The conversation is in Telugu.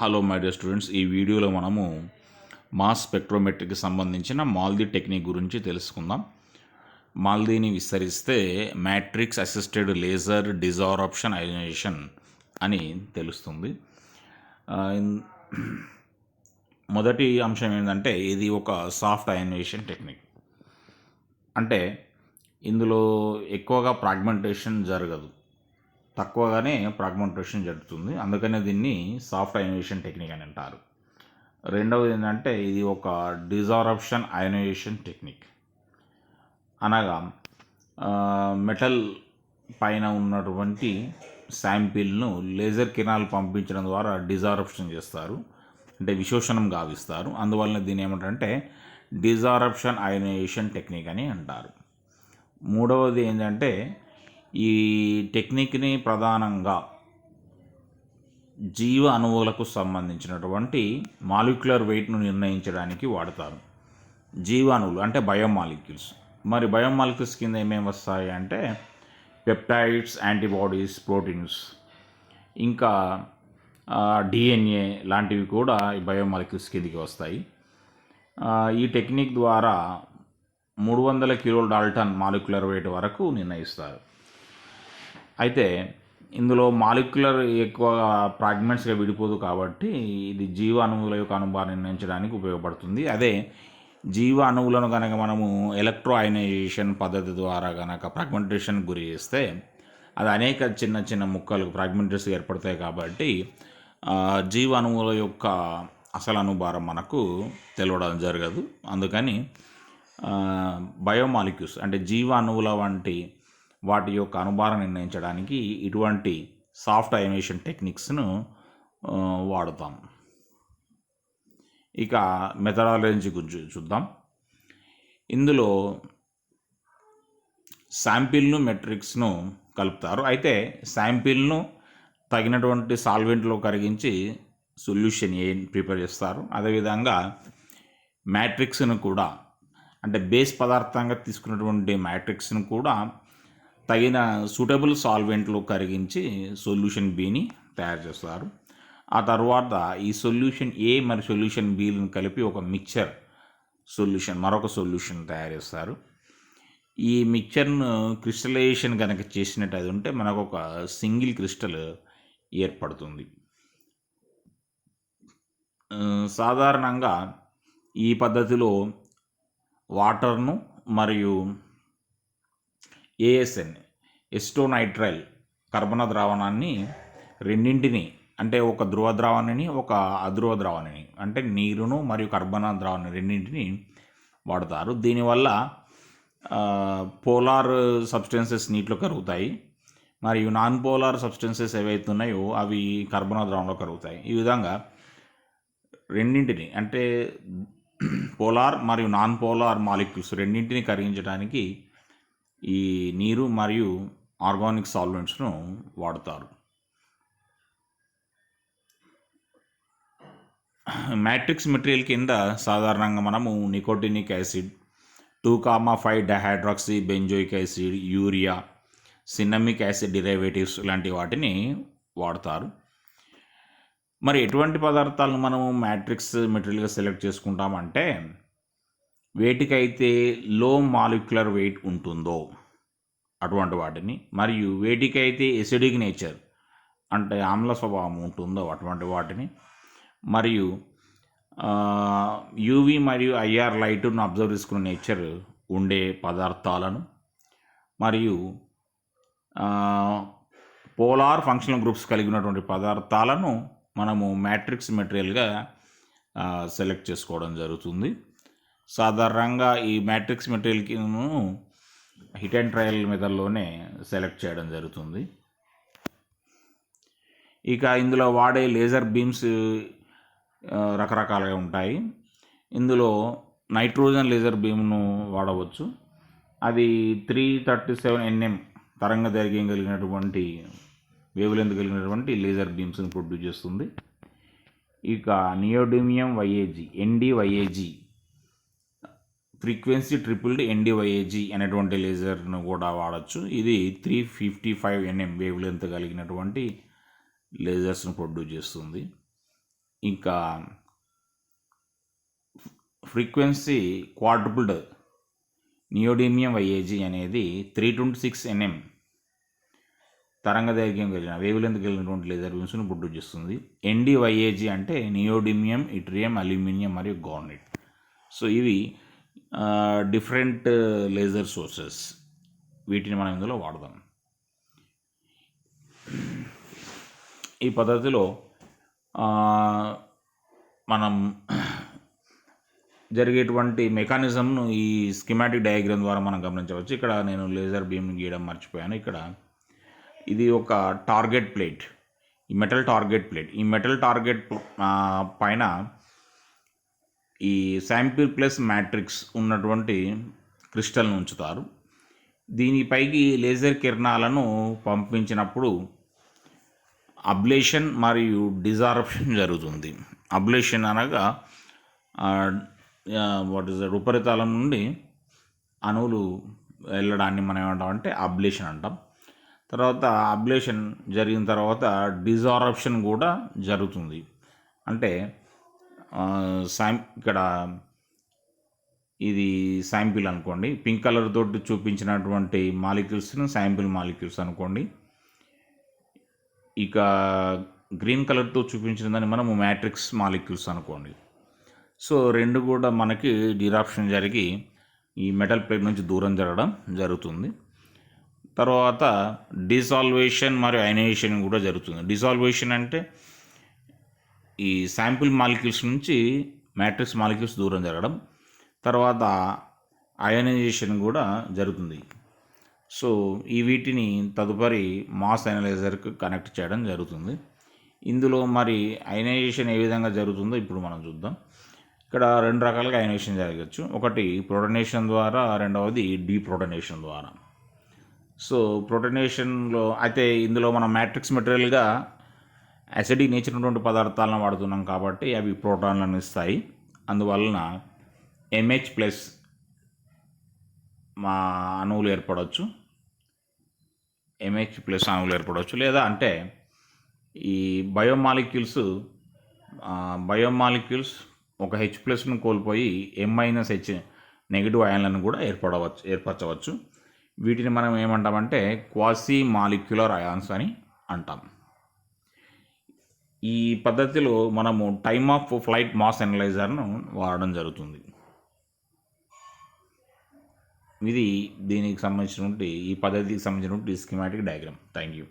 హలో మై డియర్ స్టూడెంట్స్, ఈ వీడియోలో మనము మాస్ స్పెక్ట్రోమెట్రీకి సంబంధించిన మాల్దీ టెక్నిక్ గురించి తెలుసుకుందాం. మాల్దీని విస్తరిస్తే మ్యాట్రిక్స్ అసిస్టెడ్ లేజర్ డిజార్ప్షన్ అయనైజేషన్ అని తెలుస్తుంది. మొదటి అంశం ఏంటంటే ఇది ఒక సాఫ్ట్ అయనైజేషన్ టెక్నిక్. అంటే ఇందులో ఎక్కువగా ఫ్రాగ్మెంటేషన్ జరగదు, తక్కువగానే ఫ్రాగ్మెంటేషన్ జరుగుతుంది. అందుకనే దీన్ని సాఫ్ట్ అయనైజేషన్ టెక్నిక్ అని అంటారు. రెండవది ఏంటంటే ఇది ఒక డిజార్ప్షన్ అయనైజేషన్ టెక్నిక్. అనగా మెటల్ పైన ఉన్నటువంటి శాంపిల్ను లేజర్ కిరణాలు పంపించడం ద్వారా డిజార్ప్షన్ చేస్తారు, అంటే విశోషణం గావిస్తారు. అందువలన దీన్ని ఏమంటారంటే డిజార్ప్షన్ అయనైజేషన్ టెక్నిక్ అని అంటారు. మూడవది ఏంటంటే ఈ టెక్నిక్ని ప్రధానంగా జీవ అణువులకు సంబంధించినటువంటి మాలిక్యులర్ వెయిట్ను నిర్ణయించడానికి వాడతారు. జీవ అణువులు అంటే బయోమాలిక్యూల్స్. మరి బయోమాలిక్యూల్స్ కింద ఏమేమి వస్తాయి అంటే పెప్టైడ్స్, యాంటీబాడీస్, ప్రోటీన్స్, ఇంకా డిఎన్ఏ లాంటివి కూడా ఈ బయోమాలిక్యూల్స్ కిందికి వస్తాయి. ఈ టెక్నిక్ ద్వారా 300 కిలోల డాల్టన్ మాలిక్యులర్ వెయిట్ వరకు నిర్ణయిస్తారు. అయితే ఇందులో మాలిక్యులర్ ఎక్కువ ఫ్రాగ్మెంట్స్గా విడిపోదు కాబట్టి ఇది జీవ అణువుల యొక్క అనుభవాన్ని నిర్ణయించడానికి ఉపయోగపడుతుంది. అదే జీవ అణువులను కనుక మనము ఎలక్ట్రో అయనైజేషన్ పద్ధతి ద్వారా కనుక ఫ్రాగ్మెంటేషన్కి గురి చేస్తే అది అనేక చిన్న చిన్న ముక్కలకు ఫ్రాగ్మెంటేస్ ఏర్పడతాయి. కాబట్టి జీవ అణువుల యొక్క అసలు అనుభారం మనకు తెలవడం జరగదు. అందుకని బయోమాలిక్యూల్స్ అంటే జీవ అణువుల వంటి వాటి యొక్క అనుభారం నిర్ణయించడానికి ఇటువంటి సాఫ్ట్ అయనైజేషన్ టెక్నిక్స్ను వాడుతాం. ఇక మెథడాలజీ గురించి చూద్దాం. ఇందులో శాంపిల్ను మెట్రిక్స్ను కలుపుతారు. అయితే శాంపిల్ను తగినటువంటి సాల్వెంట్లో కరిగించి సొల్యూషన్ ఏ ప్రిపేర్ చేస్తారు. అదేవిధంగా మ్యాట్రిక్స్ను కూడా అంటే బేస్ పదార్థంగా తీసుకున్నటువంటి మ్యాట్రిక్స్ను కూడా తగిన సూటబుల్ సాల్వెంట్లో కరిగించి సొల్యూషన్ బిని తయారు చేస్తారు. ఆ తర్వాత ఈ సొల్యూషన్ ఏ మరియు సొల్యూషన్ బిలను కలిపి ఒక మిక్చర్ సొల్యూషన్, మరొక సొల్యూషన్ తయారు చేస్తారు. ఈ మిక్చర్ను క్రిస్టలైజేషన్ కనుక చేసినట్టు అది ఉంటే మనకు ఒక సింగిల్ క్రిస్టల్ ఏర్పడుతుంది. సాధారణంగా ఈ పద్ధతిలో వాటర్ను మరియు ఏఎస్ఎన్ ఎస్టోనైట్రైల్ కర్బన ద్రావణాన్ని రెండింటిని అంటే ఒక ధ్రువ ద్రావణిని, ఒక అధ్రువ ద్రావణిని అంటే నీరును మరియు కర్బన ద్రావణి రెండింటిని వాడతారు. దీనివల్ల పోలార్ సబ్స్టెన్సెస్ నీటిలో కరుగుతాయి మరియు నాన్ పోలార్ సబ్స్టెన్సెస్ ఏవైతే ఉన్నాయో అవి కర్బన ద్రావణంలో కరుగుతాయి. ఈ విధంగా రెండింటిని అంటే పోలార్ మరియు నాన్ పోలార్ మాలిక్యూల్స్ రెండింటిని కరిగించడానికి ఈ నీరు మరియు ఆర్గానిక్ సాల్వెంట్స్ను వాడతారు. మ్యాట్రిక్స్ మెటీరియల్ కింద సాధారణంగా మనము nicotinic acid, 2,5 dihydroxy benzoic acid, urea, సిన్నమిక్ acid derivatives లాంటి వాటిని వాడతారు. మరి ఎటువంటి పదార్థాలను మనము మ్యాట్రిక్స్ మెటీరియల్గా సెలెక్ట్ చేసుకుంటామంటే వేటికైతే లో మాలిక్యులర్ వెయిట్ ఉంటుందో అటువంటి వాటిని, మరియు వేటికైతే ఎసిడిక్ నేచర్ అంటే ఆమ్ల స్వభావం ఉంటుందో అటువంటి వాటిని, మరియు యూవి మరియు ఐఆర్ లైట్ను అబ్జర్వ్ చేసుకునే నేచర్ ఉండే పదార్థాలను, మరియు పోలార్ ఫంక్షనల్ గ్రూప్స్ కలిగి ఉన్నటువంటి పదార్థాలను మనము మ్యాట్రిక్స్ మెటీరియల్గా సెలెక్ట్ చేసుకోవడం జరుగుతుంది. సాధారణంగా ఈ మ్యాట్రిక్స్ మెటీరియల్ను హిట్ అండ్ ట్రయల్ మెథడ్లోనే సెలెక్ట్ చేయడం జరుగుతుంది. ఇక ఇందులో వాడే లేజర్ బీమ్స్ రకరకాలుగా ఉంటాయి. ఇందులో నైట్రోజన్ లేజర్ బీమ్ను వాడవచ్చు. అది 337 nm తరంగ దైర్ఘ్యం కలిగినటువంటి వేవ్లెంత్ కలిగినటువంటి లేజర్ బీమ్స్ని ప్రొడ్యూస్ చేస్తుంది. ఇక neodymium వైఏజీ, ND-YAG frequency tripled ND-YAG అనేటువంటి లేజర్ను కూడా వాడచ్చు. ఇది 355 nm వేవ్ లెంత్ కలిగినటువంటి లేజర్స్ను ప్రొడ్యూస్ చేస్తుంది. ఇంకా ఫ్రీక్వెన్సీ క్వాడ్రుపుల్డ్ నియోడిమియం వైఏజీ అనేది 326 nm తరంగదైర్ఘ్యం కలిగిన వేవ్లెంత్ కలిగినటువంటి లేజర్ బీమ్స్ను ప్రొడ్యూస్ చేస్తుంది. NDYAG అంటే నియోడిమియం, ఇట్రియం, అల్యూమినియం మరియు గార్నెట్. సో ఇవి డిఫరెంట్ లేజర్ సోర్సెస్. వీటిని మనం ఇందులో వాడదాం. ఈ పద్ధతిలో మనం జరిగేటువంటి మెకానిజంను ఈ స్కిమాటిక్ డయాగ్రామ్ ద్వారా మనం గమనించవచ్చు. ఇక్కడ నేను లేజర్ బీమ్ని గీయడం మర్చిపోయాను. ఇక్కడ ఇది ఒక టార్గెట్ ప్లేట్, ఈ మెటల్ టార్గెట్ ప్లేట్. ఈ మెటల్ టార్గెట్ పైన ఈ శాంపిల్ ప్లస్ మ్యాట్రిక్స్ ఉన్నటువంటి క్రిస్టల్ను ఉంచుతారు. దీనిపైకి లేజర్ కిరణాలను పంపించినప్పుడు అబ్లేషన్ మరియు డిజార్ప్షన్ జరుగుతుంది. అబ్లేషన్ అనగా ఉపరితలం నుండి అణువులు వెళ్ళడాన్ని మనం ఏమంటామంటే అబ్లేషన్ అంటాం. తర్వాత అబ్లేషన్ జరిగిన తర్వాత డిజార్ప్షన్ కూడా జరుగుతుంది. అంటే ఇక్కడ ఇది శాంపిల్ అనుకోండి, పింక్ కలర్ తోటి చూపించినటువంటి మాలిక్యూల్స్ను శాంపిల్ మాలిక్యూల్స్ అనుకోండి. ఇక గ్రీన్ కలర్తో చూపించిన దాన్ని మనము మ్యాట్రిక్స్ మాలిక్యూల్స్ అనుకోండి. సో రెండు కూడా మనకి డిరాప్షన్ జరిగి ఈ మెటల్ ప్లేట్ నుంచి దూరం జరగడం జరుగుతుంది. తర్వాత డిసాల్వేషన్ మరియు అయనైజేషన్ కూడా జరుగుతుంది. డిసాల్వేషన్ అంటే ఈ శాంపిల్ మాలిక్యూల్స్ నుంచి మ్యాట్రిక్స్ మాలిక్యూల్స్ దూరం జరగడం. తర్వాత అయనైజేషన్ కూడా జరుగుతుంది. సో ఈ వీటిని తదుపరి మాస్ అనలైజర్కి కనెక్ట్ చేయడం జరుగుతుంది. ఇందులో మరి అయనైజేషన్ ఏ విధంగా జరుగుతుందో ఇప్పుడు మనం చూద్దాం. ఇక్కడ రెండు రకాలుగా అయనైజేషన్ జరగచ్చు. ఒకటి ప్రోటోనేషన్ ద్వారా, రెండవది డీప్రోటోనేషన్ ద్వారా. సో ప్రోటోనేషన్లో అయితే ఇందులో మనం మ్యాట్రిక్స్ మెటీరియల్గా యాసిడిక్ నేచర్ ఉన్నటువంటి పదార్థాలను వాడుతున్నాం కాబట్టి అవి ప్రోటాన్లను ఇస్తాయి. అందువలన MH+ మా అణువులు ఏర్పడవచ్చు, MH+ అణువులు ఏర్పడవచ్చు. లేదా అంటే ఈ బయోమాలిక్యూల్స్ ఒక H+ను కోల్పోయి M-H నెగిటివ్ అయాన్లను కూడా ఏర్పరచవచ్చు. వీటిని మనం ఏమంటామంటే క్వాసీ మాలిక్యులర్ అయాన్స్ అని అంటాం. ఈ పద్ధతిలో మనము టైమ్ ఆఫ్ ఫ్లైట్ మాస్ అనలైజర్ను వాడడం జరుగుతుంది. ఇది దీనికి సంబంధించినటువంటి ఈ పద్ధతికి సంబంధించినటువంటి స్కీమాటిక్ డయాగ్రామ్. Thank you.